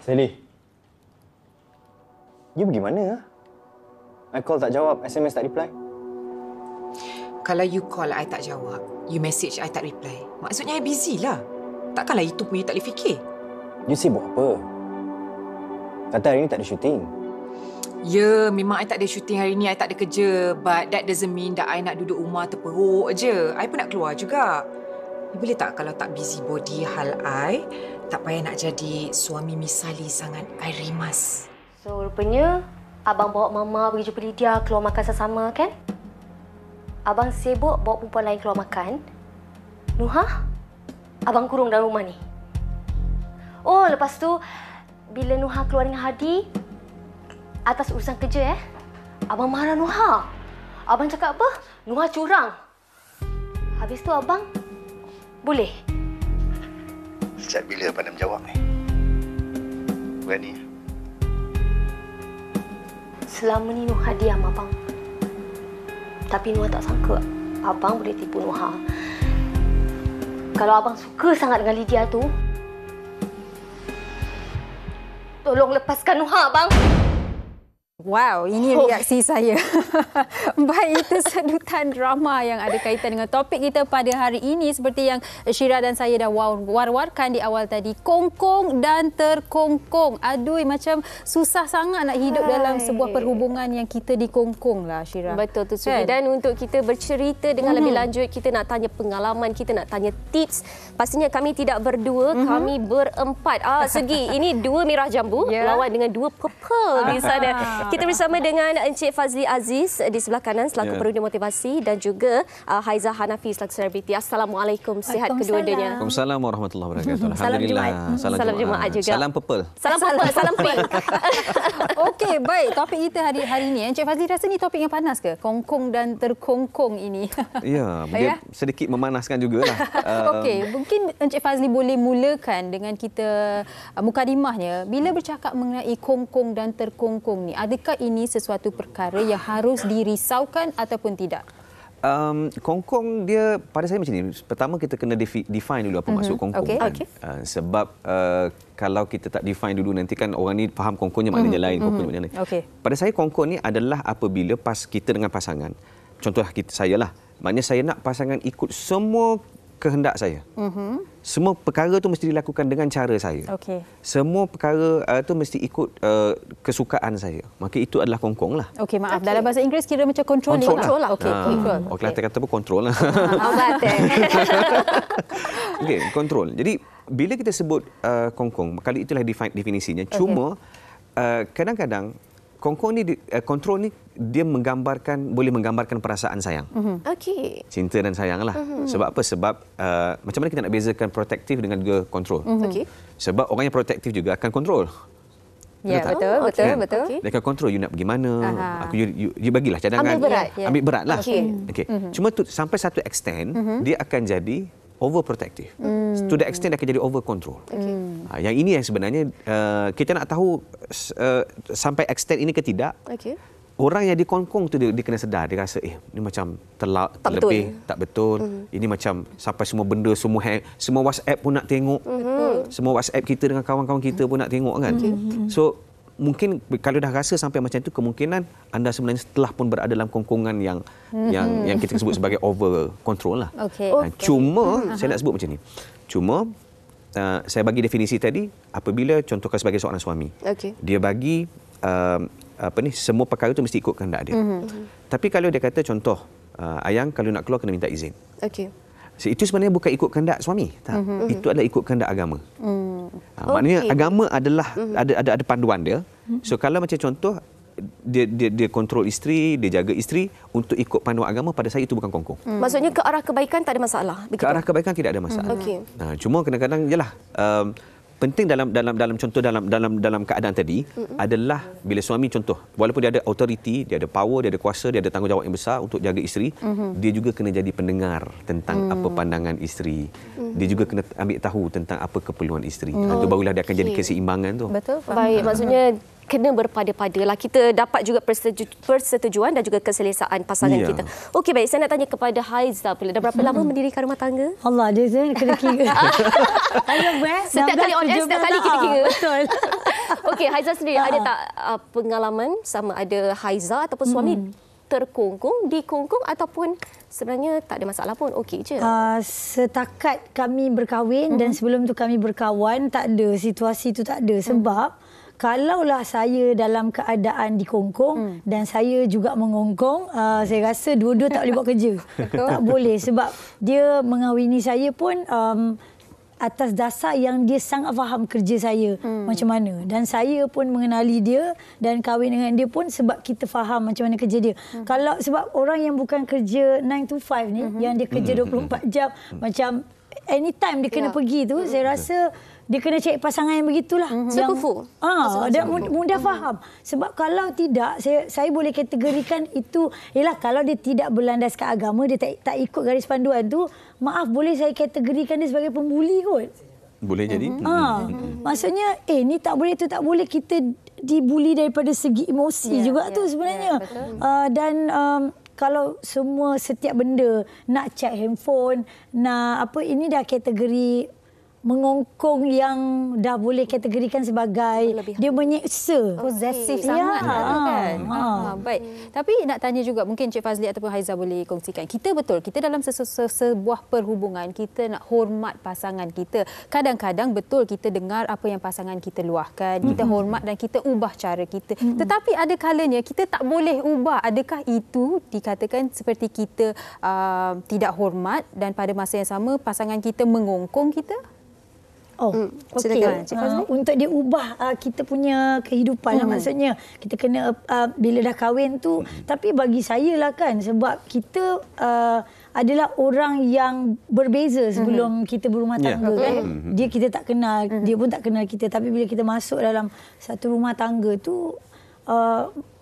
Sally, you pergi mana? I call tak jawab, SMS tak reply. Kalau you call, I tak jawab. You message, I tak reply. Maksudnya, I busy lah. Takkanlah itu pun you tak boleh fikir. You sibuk apa? Kata hari ni tak ada syuting. Ya, memang I tak ada syuting hari ni, I tak ada kerja. But that doesn't mean that I nak duduk rumah terperuk je. I pun nak keluar juga. You boleh tak kalau tak busy body hal I, tak payah nak jadi suami misali sangat I rimas. So, rupanya abang bawa mama pergi jumpa Lydia keluar makan sama-sama, kan? Abang sibuk bawa perempuan lain keluar makan. Nuha, abang kurung dalam rumah ni. Oh, lepas tu, bila Nuha keluar dengan Hadi, atas urusan kerja, abang marah Nuha. Abang cakap apa? Nuha curang. Habis tu abang, boleh? Sejak bila pandai menjawab ni? Berani? Selama ni Nuha diam, abang. Tapi Nuha tak sangka abang boleh tipu Nuha. Kalau abang suka sangat dengan Lydia tu, tolong lepaskan Nuha, abang. Wow, ini reaksi saya. Baik, itu sedutan drama yang ada kaitan dengan topik kita pada hari ini. Seperti yang Syira dan saya dah war-warkan di awal tadi. Kongkong dan terkongkong. Aduh, macam susah sangat nak hidup dalam sebuah perhubungan yang kita dikongkong lah, Syira. Betul tu, Sugi. Dan untuk kita bercerita dengan lebih lanjut, kita nak tanya pengalaman, kita nak tanya tips. Pastinya kami tidak berdua, kami berempat. Sugi, ini dua merah jambu lawan dengan dua purple di sana. Kita bersama dengan Encik Fazli Aziz di sebelah kanan selaku perundi motivasi dan juga Haiza Hanafi selaku selebriti. Assalamualaikum, sihat kedua-duanya. Waalaikumsalam warahmatullahi wabarakatuh. Alhamdulillah. Salam Jumaat juga. Salam purple. Salam purple, salam pink. Okey, baik. Topik kita hari ini, Encik Fazli rasa ni topik yang panas ke? Kongkong dan terkongkong ini. Ya, dia sedikit memanaskan jugalah. Okey, mungkin Encik Fazli boleh mulakan dengan kita mukadimahnya. Bila bercakap mengenai kongkong dan terkongkong ni, adakah ini sesuatu perkara yang harus dirisaukan ataupun tidak? Kongkong dia pada saya macam ni. Pertama kita kena define dulu apa maksud kongkong. Kan? Sebab kalau kita tak define dulu nanti kan orang ni faham kongkongnya maknanya lain, kongkongnya maknanya lain. Pada saya kongkong ni adalah apabila kita dengan pasangan. Contoh saya lah. Maknanya saya nak pasangan ikut semua kehendak saya. Semua perkara tu mesti dilakukan dengan cara saya. Semua perkara tu mesti ikut kesukaan saya. Maka itu adalah kongkong lah. Okey, maaf. Dalam bahasa Inggeris kira macam controlling. Control lah. Orang Kelantan kata pun kontrol lah. Okey, kontrol. Jadi bila kita sebut kongkong, kali itulah definisinya. Cuma kadang-kadang kongkong ni, kontrol ni dia boleh menggambarkan perasaan sayang. Cinta dan sayang lah. Sebab apa? Sebab macam mana kita nak bezakan protektif dengan juga kontrol? Sebab orang yang protektif juga akan kontrol. Ya, betul. Dia akan kontrol you nak pergi mana. You bagilah cadangan. Ambil berat lah. Cuma sampai satu extent dia akan jadi overprotective. To the extent dia akan jadi over control. Yang ini yang sebenarnya kita nak tahu sampai extent ini ke tidak. Orang yang dikongkong tu dia kena sedar, dia rasa ni macam terlebih, tak betul. Ini macam sampai semua benda, semua WhatsApp pun nak tengok. Semua WhatsApp kita dengan kawan-kawan kita pun nak tengok kan. So mungkin kalau dah rasa sampai macam itu, kemungkinan anda sebenarnya setelah pun berada dalam kongkongan yang kita sebut sebagai over control lah. Cuma saya nak sebut macam ni. Cuma saya bagi definisi tadi, apabila contohkan sebagai seorang suami, dia bagi semua perkara itu mesti ikut kehendak dia. Tapi kalau dia kata contoh, ayang kalau nak keluar kena minta izin. Itu sebenarnya bukan ikut kehendak suami. Itu adalah ikut kehendak agama. Maknanya agama adalah ada panduan dia. So kalau macam contoh dia kontrol isteri, dia jaga isteri untuk ikut panduan agama, pada saya itu bukan kongkong. Maksudnya ke arah kebaikan tak ada masalah. Begitu? Ke arah kebaikan tidak ada masalah. Cuma kadang-kadang jelah penting dalam contoh dalam keadaan tadi adalah bila suami contoh walaupun dia ada authority, dia ada power, dia ada kuasa, dia ada tanggungjawab yang besar untuk jaga isteri, dia juga kena jadi pendengar tentang apa pandangan isteri. Dia juga kena ambil tahu tentang apa keperluan isteri. Itu barulah dia akan jadi keseimbangan tu. Betul. Baik, maksudnya kena berpada-padalah. Kita dapat juga persetujuan dan juga keselesaan pasangan kita. Okey, baik. Saya nak tanya kepada Haiza pula. Dah berapa lama mendirikan rumah tangga? Allah, dia kena kira. Setiap kali on air, setiap kali kita kira. Betul. Okey, Haiza sendiri ada tak pengalaman sama ada Haiza ataupun suami terkongkong, dikongkong ataupun sebenarnya tak ada masalah pun, okey je? Setakat kami berkahwin dan sebelum tu kami berkawan, tak ada, situasi tu tak ada. Sebab kalaulah saya dalam keadaan dikongkong dan saya juga mengongkong, saya rasa dua-dua tak boleh buat kerja. Tak boleh sebab dia mengahwini saya pun atas dasar yang dia sangat faham kerja saya macam mana. Dan saya pun mengenali dia dan kahwin dengan dia pun sebab kita faham macam mana kerja dia. Kalau sebab orang yang bukan kerja 9 to 5 ni, yang dia kerja 24 jam, macam anytime dia kena pergi tu, saya rasa dia kena cari pasangan yang begitulah. Sekufu. Dan mudah faham. Sebab kalau tidak, saya boleh kategorikan itu, ialah kalau dia tidak berlandaskan agama, dia tak ikut garis panduan tu, maaf, boleh saya kategorikan dia sebagai pembuli kot. Boleh jadi. Maksudnya, ni tak boleh, tu tak boleh. Kita dibuli daripada segi emosi juga tu sebenarnya. Dan kalau setiap benda, nak check handphone, nak apa, ini dah kategori mengongkong yang dah boleh kategorikan sebagai dia menyeksa. Posesif sangat kan. Baik. Tapi nak tanya juga, mungkin Cik Fazli ataupun Haiza boleh kongsikan. Kita dalam sebuah perhubungan, kita nak hormat pasangan kita. Kadang-kadang betul kita dengar apa yang pasangan kita luahkan, kita hormat dan kita ubah cara kita. Tetapi ada kalanya kita tak boleh ubah. Adakah itu dikatakan seperti kita tidak hormat dan pada masa yang sama pasangan kita mengongkong kita? Okey. Untuk dia ubah kita punya kehidupan lah, maksudnya kita kena bila dah kahwin tu. Tapi bagi saya lah kan, sebab kita adalah orang yang berbeza sebelum kita berumah tangga kan. Kita tak kenal, dia pun tak kenal kita. Tapi bila kita masuk dalam satu rumah tangga tu,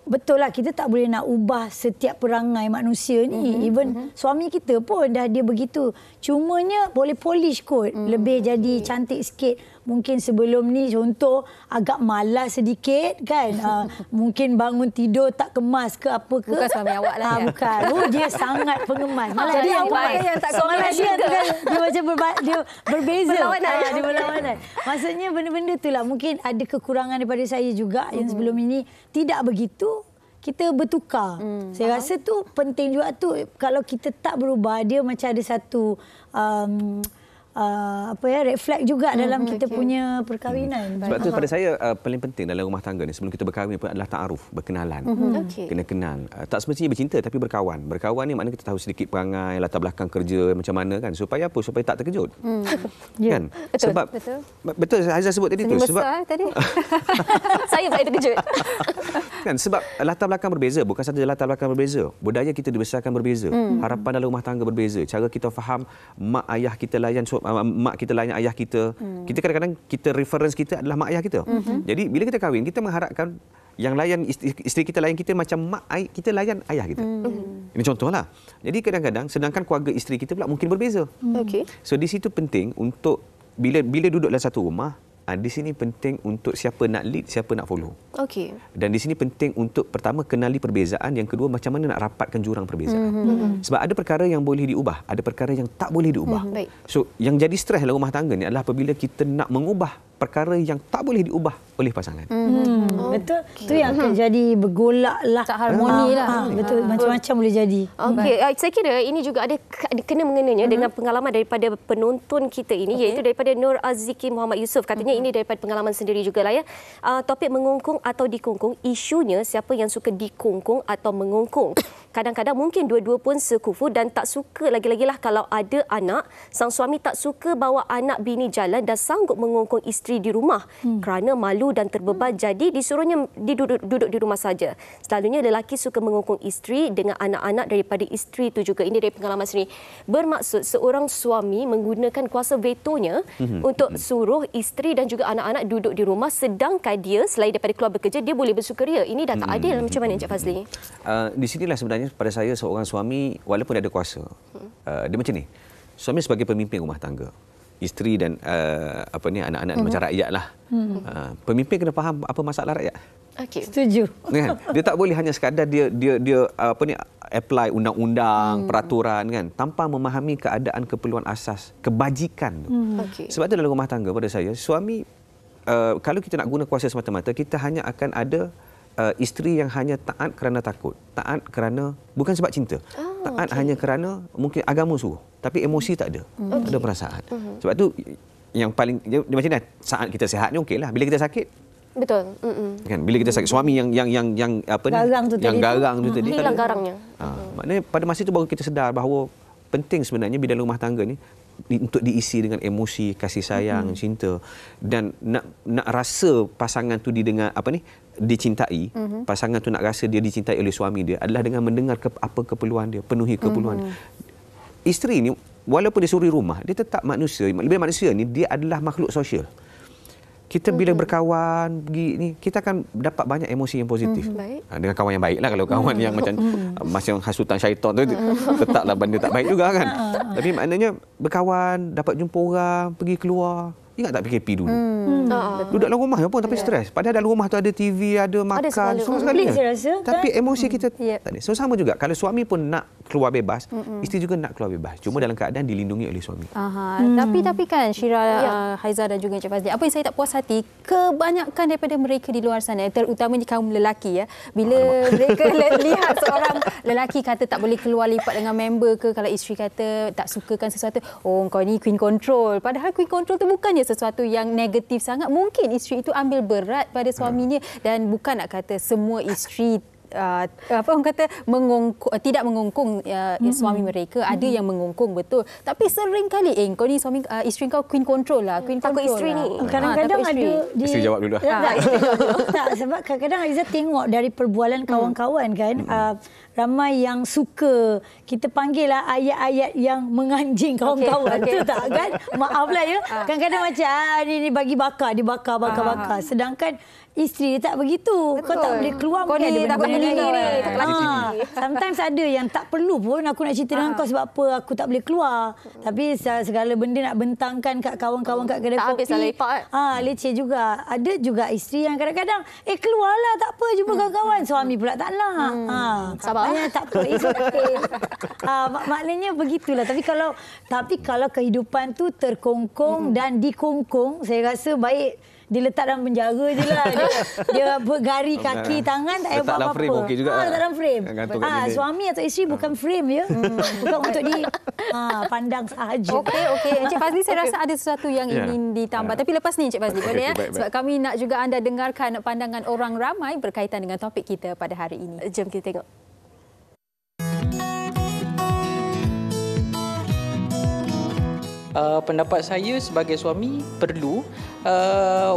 betul lah, kita tak boleh nak ubah setiap perangai manusia ni. Even suami kita pun dah dia begitu. Cumanya boleh polish kot. Lebih jadi cantik sikit. Mungkin sebelum ni contoh agak malas sedikit kan. Mungkin bangun tidur tak kemas ke apa ke. Bukan suami awak lah. Bukan. Dia sangat pengemas. Malah jadi dia awak yang tak kemas juga. Dia macam dia berbeza. Dia berlawanan. Maksudnya benda-benda tu lah. Mungkin ada kekurangan daripada saya juga yang sebelum ini tidak begitu. Kita bertukar. Saya rasa tu penting juga tu. Kalau kita tak berubah, dia macam ada satu red flag juga dalam kita punya perkahwinan. Sebab tu pada saya paling penting dalam rumah tangga ni sebelum kita berkahwin pun adalah ta'aruf, berkenalan. Kena kenal. Tak semestinya bercinta tapi berkawan. Berkawan ni maknanya kita tahu sedikit perangai, latar belakang kerja macam mana kan. Supaya apa? Supaya tak terkejut. Kan? Betul. Sebab betul Haiza sebut tadi tu. Sebab tadi. Saya pula terkejut. Kan, sebab latar belakang berbeza, bukan saja latar belakang berbeza, budaya kita dibesarkan berbeza, harapan dalam rumah tangga berbeza, cara kita faham mak ayah kita layan ayah kita. Kita kadang-kadang kita reference kita adalah mak ayah kita. Jadi bila kita kahwin, kita mengharapkan yang layan isteri kita layan kita macam mak kita layan ayah kita. Ini contohlah. Jadi kadang-kadang sedangkan keluarga isteri kita pula mungkin berbeza. So di situ penting untuk bila duduk dalam satu rumah, di sini penting untuk siapa nak lead, siapa nak follow. Dan di sini penting untuk pertama kenali perbezaan, yang kedua macam mana nak rapatkan jurang perbezaan. Sebab ada perkara yang boleh diubah, ada perkara yang tak boleh diubah. So yang jadi stres dalam rumah tangga ni adalah apabila kita nak mengubah perkara yang tak boleh diubah oleh pasangan. Betul. Itu yang akan jadi bergolak lah. Tak harmoni lah. Betul. Macam-macam boleh jadi. Saya kira ini juga ada kena mengenanya dengan pengalaman daripada penonton kita ini, iaitu daripada Nur Aziki Muhammad Yusof. Katanya ini daripada pengalaman sendiri juga lah ya. Topik mengongkong atau dikongkong, isunya siapa yang suka dikongkong atau mengongkong. Kadang-kadang mungkin dua-dua pun sekufu dan tak suka lagi-lagi lah kalau ada anak. Sang suami tak suka bawa anak bini jalan dan sanggup mengongkong isteri di rumah kerana malu dan terbeban, jadi disuruhnya duduk di rumah saja. Selalunya lelaki suka mengongkong isteri dengan anak-anak daripada isteri itu juga. Ini dari pengalaman sendiri. Bermaksud seorang suami menggunakan kuasa vetonya untuk suruh isteri dan juga anak-anak duduk di rumah, sedangkan dia selain daripada keluar bekerja, dia boleh bersukaria. Ini dah tak adil. Macam mana Encik Fazli? Di sinilah sebenarnya pada saya seorang suami walaupun ada kuasa, dia macam ni. Suami sebagai pemimpin rumah tangga, isteri dan anak-anak macam rakyat lah. Pemimpin kena faham apa masalah rakyat. Okey. Setuju. Kan? Dia tak boleh hanya sekadar dia apply undang-undang, peraturan kan, tanpa memahami keadaan keperluan asas, kebajikan tu. Okey. Sebab tu dalam rumah tangga pada saya, suami kalau kita nak guna kuasa semata-mata, kita hanya akan ada isteri yang hanya taat kerana takut, taat kerana bukan sebab cinta. Taat hanya kerana mungkin agama suruh, tapi emosi tak ada. Tak ada perasaan. Sebab tu yang paling dia macam ni, saat kita sihat ni okeylah. Bila kita sakit, Betul. kan, bila kita sakit, suami yang apa ni, Garang tu yang tadi garang tu tadi, Hilang garangnya. maknanya pada masa itu baru kita sedar bahawa penting sebenarnya bila rumah tangga ni untuk diisi dengan emosi, kasih sayang, cinta, dan nak rasa pasangan tu didengar dicintai. Pasangan tu nak rasa dia dicintai oleh suami dia adalah dengan mendengar apa keperluan dia, penuhi keperluan. Isteri ni walaupun dia suri rumah, dia tetap manusia. Lebih manusia ni, dia adalah makhluk sosial. Kita bila berkawan pergi ni, kita akan dapat banyak emosi yang positif. Dengan kawan yang baiklah. Kalau kawan yang macam macam hasutan syaitan tu, tetaplah benda tak baik juga kan. Tapi maknanya berkawan, dapat jumpa orang, pergi keluar. Ingat tak PKP dulu? Duduk dalam rumah pun tapi stres. Padahal dalam rumah tu ada TV, ada makan, semua sekali. Tapi emosi kita tak ada. So sama juga, kalau suami pun nak keluar bebas, isteri juga nak keluar bebas. Cuma dalam keadaan dilindungi oleh suami. Tapi kan Syira, Haiza dan juga Encik Fazli, apa yang saya tak puas hati, kebanyakan daripada mereka di luar sana, terutamanya kaum lelaki bila mereka lihat seorang lelaki kata tak boleh keluar lipat dengan member ke, kalau isteri kata tak sukakan sesuatu, oh kau ni queen control. Padahal queen control tu bukannya sesuatu yang negatif sangat. Mungkin isteri itu ambil berat pada suaminya, dan bukan nak kata semua isteri orang kata tidak mengongkong suami mereka. Ada yang mengongkong, betul, tapi sering kali kau ni suami isteri kau queen control lah, queen takut control isteri lah. ni. Kadang-kadang ada Isteri jawab dulu. Tak, sebab kadang-kadang Aiza tengok dari perbualan kawan-kawan kan, ramai yang suka kita panggil lah ayat-ayat yang menganjing kawan-kawan. Tu tak kan? Maaflah ya. Kadang-kadang macam ni bagi bakar, dibakar. Sedangkan isteri dia tak begitu. Kau tak boleh keluar, kau ni tak boleh ni. Sometimes ada yang tak perlu pun aku nak cerita dengan kau sebab apa aku tak boleh keluar. Tapi segala benda nak bentangkan kat kawan-kawan kat kedai kopi. Habislah lepak. Leceh juga. Ada juga isteri yang kadang-kadang keluarlah, tak apa, jumpa kawan-kawan. Suami pula tak nak. Sabar. Tak apa, it's okay. Maknanya begitulah. Tapi kalau kehidupan tu terkongkong dan dikongkong, saya rasa baik diletak dalam penjara je lah. Dia bergari kaki, tangan, tak payah buat apa-apa. Frame okey juga. Tak dalam frame. Suami atau isteri bukan frame ya. Bukan untuk pandang sahaja. Okey. Encik Fazli, saya rasa ada sesuatu yang ingin ditambah. Tapi lepas ni Encik Fazli, boleh ya? Sebab kami nak juga anda dengarkan pandangan orang ramai berkaitan dengan topik kita pada hari ini. Jom kita tengok. Pendapat saya sebagai suami perlu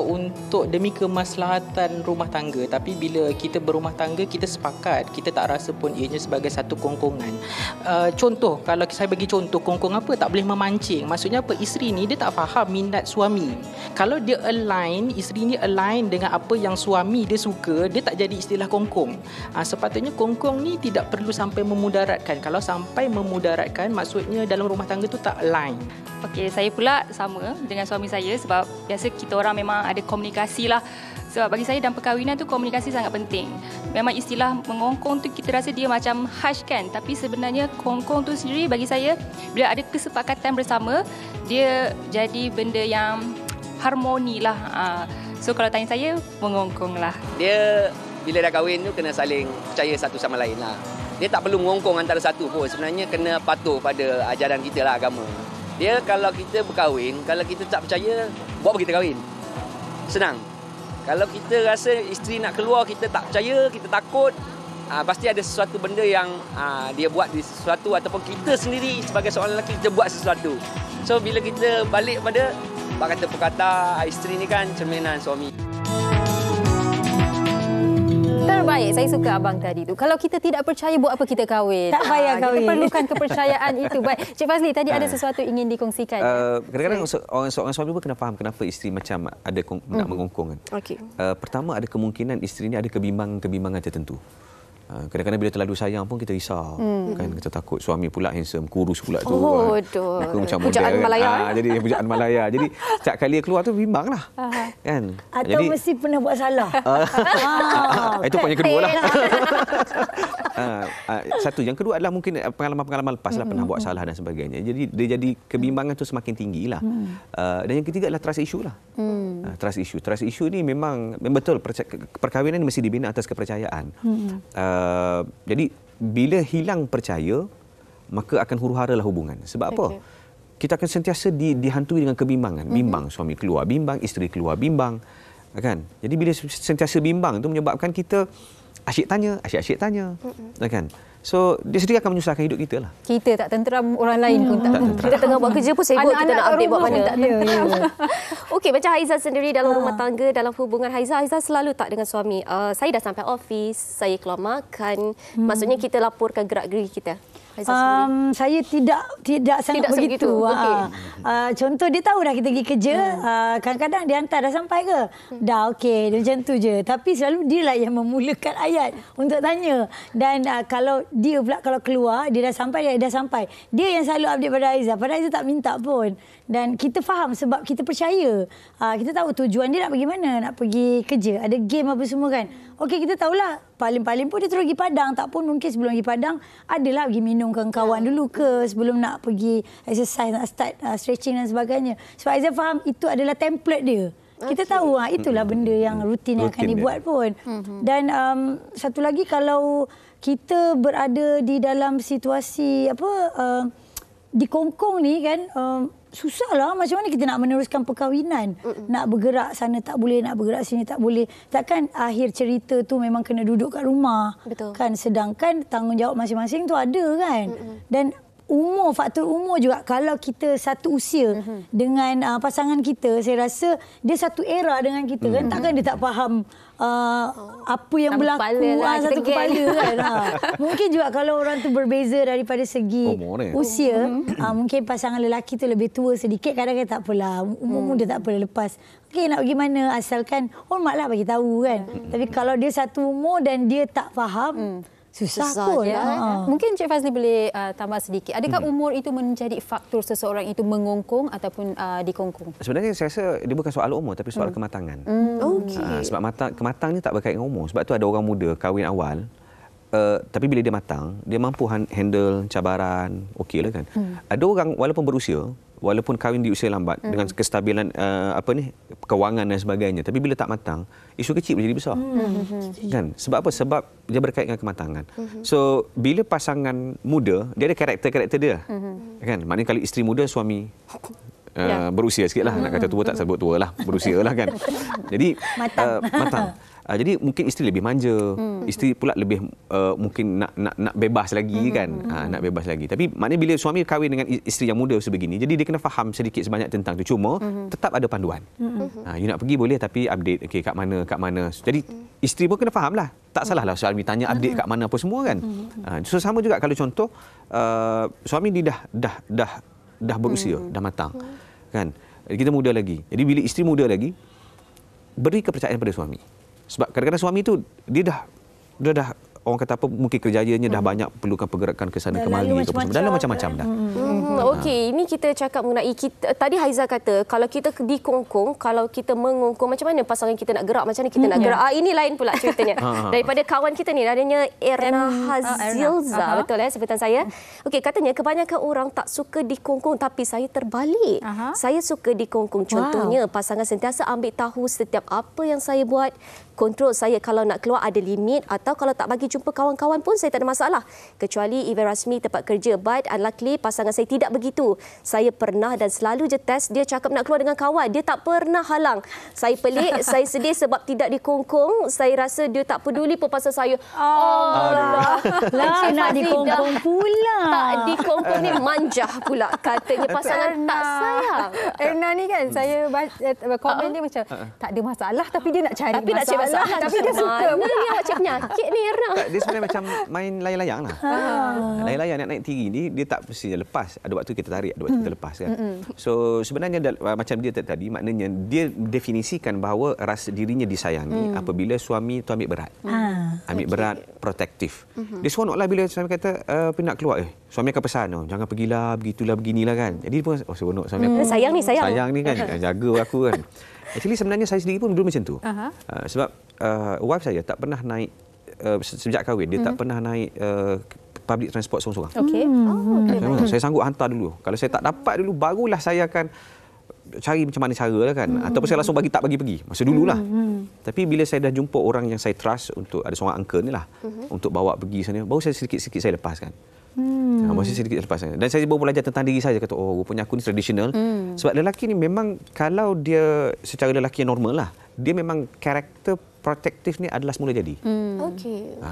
untuk demi kemaslahatan rumah tangga. Tapi bila kita berumah tangga, kita sepakat, kita tak rasa pun ianya sebagai satu kongkongan. Contoh, kalau saya bagi contoh kongkong apa, tak boleh memancing. Maksudnya apa? Isteri ni dia tak faham minat suami. Kalau dia align, isteri ni align dengan apa yang suami dia suka, dia tak jadi istilah kongkong. Sepatutnya kongkong ni tidak perlu sampai memudaratkan. Kalau sampai memudaratkan, maksudnya dalam rumah tangga tu tak align. Okey, saya pula sama dengan suami saya sebab biasa kita orang memang ada komunikasi lah. Sebab bagi saya dalam perkahwinan tu komunikasi sangat penting. Memang istilah mengongkong tu kita rasa dia macam harsh kan. Tapi sebenarnya kongkong tu sendiri bagi saya bila ada kesepakatan bersama, dia jadi benda yang harmoni lah. So kalau tanya saya, mengongkong lah. Dia bila dah kahwin tu kena saling percaya satu sama lain lah. Dia tak perlu mengongkong antara satu pun. Sebenarnya kena patuh pada ajaran kita lah, agama. Dia kalau kita berkahwin, kalau kita tak percaya, buat apa kita kahwin? Senang. Kalau kita rasa isteri nak keluar, kita tak percaya, kita takut, pasti ada sesuatu benda yang dia buat di sesuatu, ataupun kita sendiri sebagai seorang lelaki kita buat sesuatu. So bila kita balik pada kata perkata isteri ni kan cerminan suami. Terbaik, saya suka abang tadi tu. Kalau kita tidak percaya, buat apa kita kahwin? Tak payah kahwin. Kita perlukan kepercayaan itu. Baik, Cik Fazli, tadi ada sesuatu ingin dikongsikan. Kadang-kadang seorang suami pun kena faham kenapa isteri macam ada nak mengongkong kan. Pertama, ada kemungkinan isteri ni ada kebimbangan tertentu. Kadang-kadang bila terlalu sayang pun kita risau kan, kita takut suami pula handsome, kurus pula tu. Muka macam model. Jadi pujaan Malaya. Jadi setiap kali dia keluar tu bimbanglah. Kan? Atau mesti pernah buat salah. Itu poin yang kedua lah. Satu. Yang kedua adalah mungkin pengalaman-pengalaman lepas lah, pernah buat salah dan sebagainya. Jadi dia jadi kebimbangan tu semakin tinggi lah. Dan yang ketiga adalah trust issue lah. Trust issue ni memang betul, perkahwinan ni mesti dibina atas kepercayaan. Jadi bila hilang percaya, maka akan huru-hara lah hubungan. Sebab apa? Kita akan sentiasa dihantui dengan kebimbangan. Bimbang suami keluar, bimbang isteri keluar, bimbang. Kan? Jadi bila sentiasa bimbang itu menyebabkan kita asyik tanya. Kan? So, dia sendiri akan menyusahkan hidup kita lah. Kita tak tenteram, orang lain pun tak tenteram. Kita tengah buat kerja pun sibuk, kita nak update buat mana. Okey, macam Haiza sendiri dalam rumah tangga, dalam hubungan Haiza selalu tak dengan suami. Saya dah sampai office, saya keluar makan. Maksudnya kita laporkan gerak-geri kita. Saya tidak sangat begitu. Contoh dia tahu dah kita pergi kerja, kadang-kadang dia hantar dah sampai ke? Dah okey, dia macam tu je. Tapi selalu dia lah yang memulakan ayat untuk tanya. Dan kalau dia pula kalau keluar, dia dah sampai. Dia yang selalu update pada Haiza. Padahal Haiza tak minta pun. Dan kita faham sebab kita percaya. Kita tahu tujuan dia nak pergi mana, nak pergi kerja. Ada game apa semua kan. Okey, kita tahulah. Paling-paling pun dia terus pergi Padang. Tak pun mungkin sebelum pergi Padang, adalah pergi minum kawan-kawan dulu ke sebelum nak pergi exercise, nak start stretching dan sebagainya. Sebab Aizah faham itu adalah template dia. Kita tahu itulah benda yang rutin yang akan dibuat pun. Dan satu lagi, kalau kita berada di dalam situasi dikongkong ni kan, susahlah macam mana kita nak meneruskan perkahwinan. Nak bergerak sana tak boleh, nak bergerak sini tak boleh. Takkan akhir cerita tu memang kena duduk kat rumah. Betul. Kan, sedangkan tanggungjawab masing-masing tu ada kan. Dan faktor umur juga. Kalau kita satu usia dengan pasangan kita, saya rasa dia satu era dengan kita kan. Takkan dia tak faham apa yang berlaku satu kepala kan. Mungkin juga kalau orang tu berbeza daripada segi usia, mungkin pasangan lelaki tu lebih tua sedikit, kadang-kadang tak apalah, umur muda tak apalah, lepas okey nak pergi mana, asalkan hormatlah bagi tahu kan. Tapi kalau dia satu umur dan dia tak faham, susah pun. Mungkin Cik Fazli boleh tambah sedikit. Adakah umur itu menjadi faktor seseorang itu mengongkong ataupun dikongkong? Sebenarnya saya rasa dia bukan soal umur tapi soal kematangan. Sebab kematangan ni tak berkait dengan umur. Sebab tu ada orang muda kahwin awal, tapi bila dia matang, dia mampu handle cabaran, okeylah kan. Ada orang walaupun berusia, walaupun kahwin di usia lambat dengan kestabilan kewangan dan sebagainya, tapi bila tak matang, isu kecil boleh jadi besar. Kan? Sebab apa? Sebab dia berkait dengan kematangan. So, bila pasangan muda, dia ada karakter-karakter dia. Kan? Maknanya kalau isteri muda, suami berusia sikitlah. Nak kata tua tak sebut tua lah, berusia lah kan. Jadi matang. Jadi mungkin isteri lebih manja, isteri pula lebih mungkin nak bebas lagi kan, nak bebas lagi. Tapi maknanya bila suami kahwin dengan isteri yang muda sebegini, jadi dia kena faham sedikit sebanyak tentang tu. Cuma tetap ada panduan. You nak pergi boleh tapi update kat mana. Jadi isteri pun kena faham lah. Tak salah lah suami tanya update kat mana apa semua kan. So sama juga kalau contoh suami ni dah berusia, dah matang. Kan? Kita muda lagi. Jadi bila isteri muda lagi, beri kepercayaan pada suami. Sebab kadang-kadang suami tu dia dah orang kata apa, mungkin kerjanya dah banyak perlukan pergerakan ke sana kemari dalam macam-macam dah. Okey, ini kita cakap mengenai tadi Haiza kata kalau kita dikongkong, kalau kita mengongkong, macam mana pasangan kita nak gerak, macam mana kita nak gerak. Ini lain pula ceritanya. Daripada kawan kita ni, namanya Erna Hazilza, betul sebutan saya. Okey, katanya kebanyakan orang tak suka dikongkong, tapi saya terbalik. Saya suka dikongkong. Contohnya pasangan sentiasa ambil tahu setiap apa yang saya buat, kontrol saya kalau nak keluar ada limit, atau kalau tak bagi jumpa kawan-kawan pun saya tak ada masalah. Kecuali event rasmi tempat kerja. But unluckily pasangan saya tidak begitu. Saya pernah dan selalu je test, dia cakap nak keluar dengan kawan, dia tak pernah halang. Saya pelik, saya sedih sebab tidak dikongkong. Saya rasa dia tak peduli pun pasal saya. Nak dikongkong pula. Tak dikongkong ni manjah pula. Katanya pasangan tak sayang. Erna ni kan, saya komen dia macam tak ada masalah tapi dia nak cari masalah. Tapi dia suka. Mana ni awak cik penyakit ni Erna? Dia sebenarnya macam main layang-layang lah. Layang-layang nak naik tinggi ni, dia tak mesti lepas. Ada waktu kita tarik, ada waktu kita lepas kan. So sebenarnya macam dia tadi, maknanya dia definisikan bahawa rasa dirinya disayangi apabila suami tu ambil berat. Ambil berat, protektif. Dia seronoklah bila suami kata nak keluar. Suami akan pesan, jangan pergilah, begitulah, beginilah kan. Jadi dia pun seronok suami aku. Sayang ni kan, jaga aku kan. Actually sebenarnya saya sendiri pun dulu macam tu. Sebab wife saya tak pernah naik sejak kahwin, dia tak pernah naik public transport seorang-seorang. Okey. Saya sanggup hantar dulu. Kalau saya tak dapat dulu, barulah saya akan cari macam mana cara lah kan. Ataupun saya langsung tak bagi pergi. Masa dululah. Tapi bila saya dah jumpa orang yang saya trust, untuk ada seorang uncle ni lah, untuk bawa pergi sana, baru saya sedikit-sedikit saya lepaskan. Masih sedikit lepaskan. Dan saya baru belajar tentang diri saya. Kata, oh rupanya aku ni tradisional. Sebab lelaki ni memang, kalau dia secara lelaki yang normal lah, dia memang karakter protektif ni adalah semula jadi.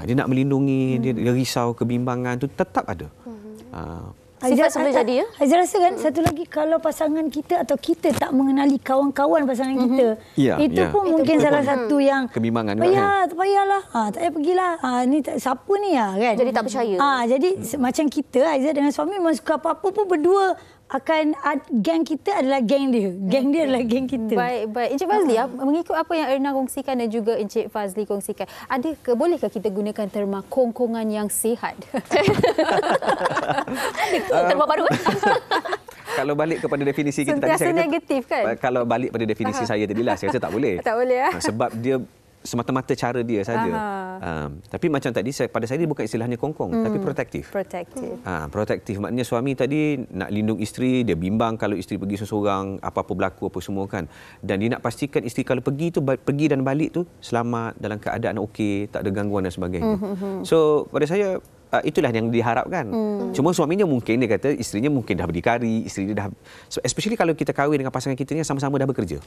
Dia nak melindungi, dia risau, kebimbangan tu tetap ada. Sifat semula jadi ya? Aizah rasa kan satu lagi, kalau pasangan kita atau kita tak mengenali kawan-kawan pasangan kita, itu pun mungkin salah satu yang kebimbangan. Tak payahlah. Tak payah pergilah. Ni siapa ni kan? Jadi tak percaya. Jadi macam kita, Aizah dengan suami memang suka apa-apa pun berdua akan geng kita adalah geng dia. Geng dia adalah geng kita. Baik. Encik Fazli, mengikut apa yang Erna kongsikan dan juga Encik Fazli kongsikan, bolehkah kita gunakan terma kongkongan yang sihat? Terma baru. Kalau balik kepada definisi kita tadi, saya kata, negatif kan? Kalau balik pada definisi saya tadi lah, saya rasa tak boleh. Tak boleh ya? Sebab dia semata-mata cara dia saja. Tapi macam tadi, pada saya dia bukan istilahnya kongkong, tapi protektif. Protektif maknanya suami tadi nak lindung isteri, dia bimbang kalau isteri pergi seorang-seorang, apa-apa berlaku apa semua kan. Dan dia nak pastikan isteri kalau pergi tu, pergi dan balik tu selamat, dalam keadaan okey, tak ada gangguan dan sebagainya. So pada saya itulah yang diharapkan. Cuma suaminya mungkin dia kata isterinya mungkin dah berdikari, isteri dia dah, especially kalau kita kahwin dengan pasangan kita ni sama-sama dah bekerja.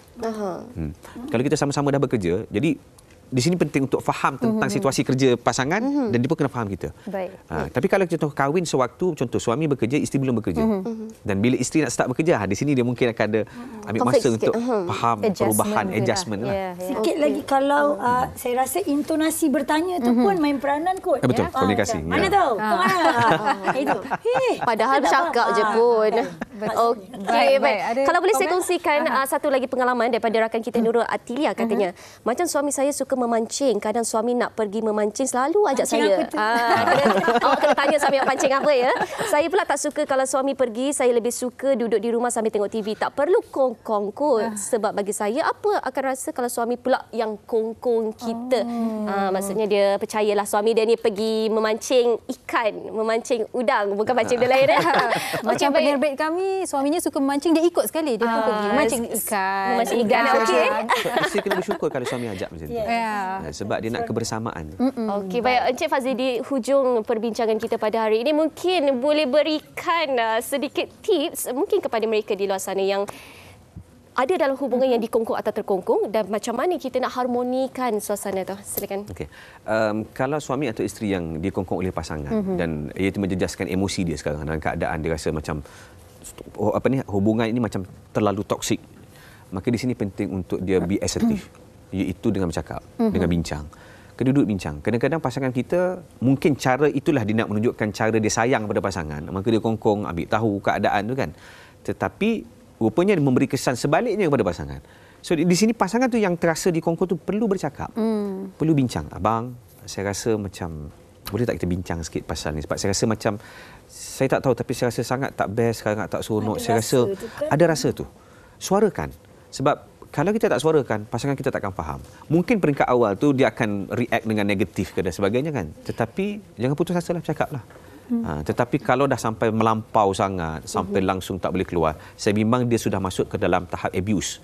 Kalau kita sama-sama dah bekerja, jadi di sini penting untuk faham tentang situasi kerja pasangan dan dia pun kena faham kita. Tapi kalau contoh kahwin sewaktu, contoh suami bekerja, isteri belum bekerja. Dan bila isteri nak start bekerja, di sini dia mungkin akan ada ambil masa untuk faham perubahan, adjustment lah. Sikit lagi kalau saya rasa intonasi bertanya tu pun main peranan kot. Betul, komunikasi. Mana tahu? Itu. Padahal bercakap je pun. Okey, baik. Kalau boleh saya kongsikan satu lagi pengalaman daripada rakan kita Nurul Atilia katanya. Macam suami saya suka memancing. Kadang suami nak pergi memancing selalu ajak saya. Awak kena tanya suami nak pancing apa ya. Saya pula tak suka kalau suami pergi. Saya lebih suka duduk di rumah sambil tengok TV. Tak perlu kongkong kot. Sebab bagi saya, apa akan rasa kalau suami pula yang kongkong kita. Maksudnya dia percayalah suami dia ni pergi memancing ikan, memancing udang. Bukan mancing dia lain. Macam penerbit kami, suaminya suka memancing, dia ikut sekali. Dia pun pergi memancing ikan. Memancing ikan, okey. Isteri kena bersyukur kalau suami ajak macam tu. Sebab dia nak kebersamaan. Okey, baik. Encik Fazli, di hujung perbincangan kita pada hari ini, mungkin boleh berikan sedikit tips mungkin kepada mereka di luar sana yang ada dalam hubungan yang dikongkong atau terkongkong, dan macam mana kita nak harmonikan suasana tu. Silakan. Okey. Kalau suami atau isteri yang dikongkong oleh pasangan dan ia menjejaskan emosi dia sekarang dalam keadaan dia rasa macam hubungan ini macam terlalu toksik, maka di sini penting untuk dia be assertive, iaitu dengan bercakap, dengan bincang. Duduk bincang. Kadang-kadang pasangan kita mungkin cara itulah dia nak menunjukkan cara dia sayang pada pasangan, maka dia kongkong, ambil tahu keadaan tu kan. Tetapi rupanya dia memberi kesan sebaliknya kepada pasangan. So di sini pasangan tu yang terasa dikongkong tu perlu bercakap. Perlu bincang. Abang, saya rasa macam boleh tak kita bincang sikit pasal ni, sebab saya rasa macam saya tak tahu, tapi saya rasa sangat tak best, sangat tak seronok. Saya rasa ada rasa tu. Suarakan. Sebab kalau kita tak suarakan, pasangan kita takkan faham. Mungkin peringkat awal tu dia akan react dengan negatif ke dan sebagainya kan. Tetapi jangan putus asa lah, cakaplah. Tetapi kalau dah sampai melampau sangat, sampai langsung tak boleh keluar, saya bimbang dia sudah masuk ke dalam tahap abuse.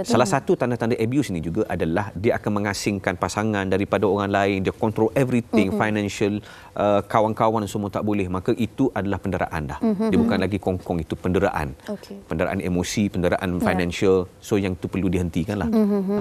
Salah satu tanda-tanda abuse ini juga adalah dia akan mengasingkan pasangan daripada orang lain, dia control everything, financial, kawan-kawan semua tak boleh. Maka itu adalah penderaan dah. Dia bukan lagi kongkong, itu penderaan. Penderaan emosi, penderaan financial. So yang itu perlu dihentikan lah.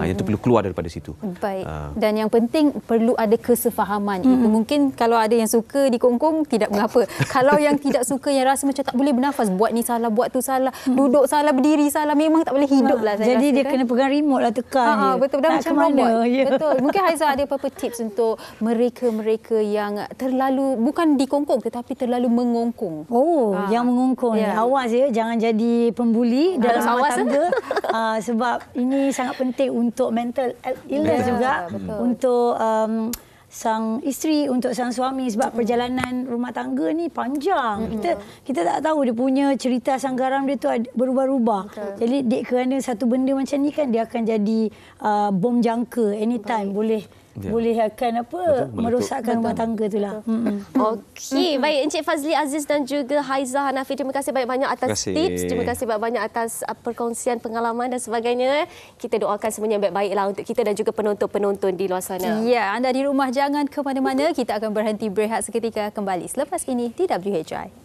Yang itu perlu keluar daripada situ. Baik. Dan yang penting perlu ada kesefahaman. Itu mungkin kalau ada yang suka dikongkong tidak mengapa. Kalau yang tidak suka, yang rasa macam tak boleh bernafas, buat ni salah, buat tu salah, duduk salah, berdiri salah, memang tak boleh hidup lah. Jadi dia kena pegang remote lah, tekan betul, dah macam robot. Betul. Mungkin Haizah ada apa-apa tips untuk mereka-mereka yang terlalu, bukan dikongkong tetapi terlalu mengongkong. Yang mengongkong ni awas ya, jangan jadi pembuli dalam rumah tangga. Sebab ini sangat penting untuk mental illness juga, untuk sang isteri, untuk sang suami, sebab perjalanan rumah tangga ni panjang. Kita tak tahu dia punya cerita asam garam dia tu berubah-ubah. Jadi kerana satu benda macam ni kan, dia akan jadi bom jangka anytime. Boleh akan merosakkan rumah tangga itulah. Okey, baik Encik Fazli Aziz dan juga Haizah Hanafi, terima kasih banyak-banyak atas tips, terima kasih banyak-banyak atas perkongsian pengalaman dan sebagainya. Kita doakan semuanya baik-baiklah untuk kita dan juga penonton-penonton di luar sana. Ya, anda di rumah jangan ke mana-mana, kita akan berhenti berehat seketika, kembali selepas ini di WHI.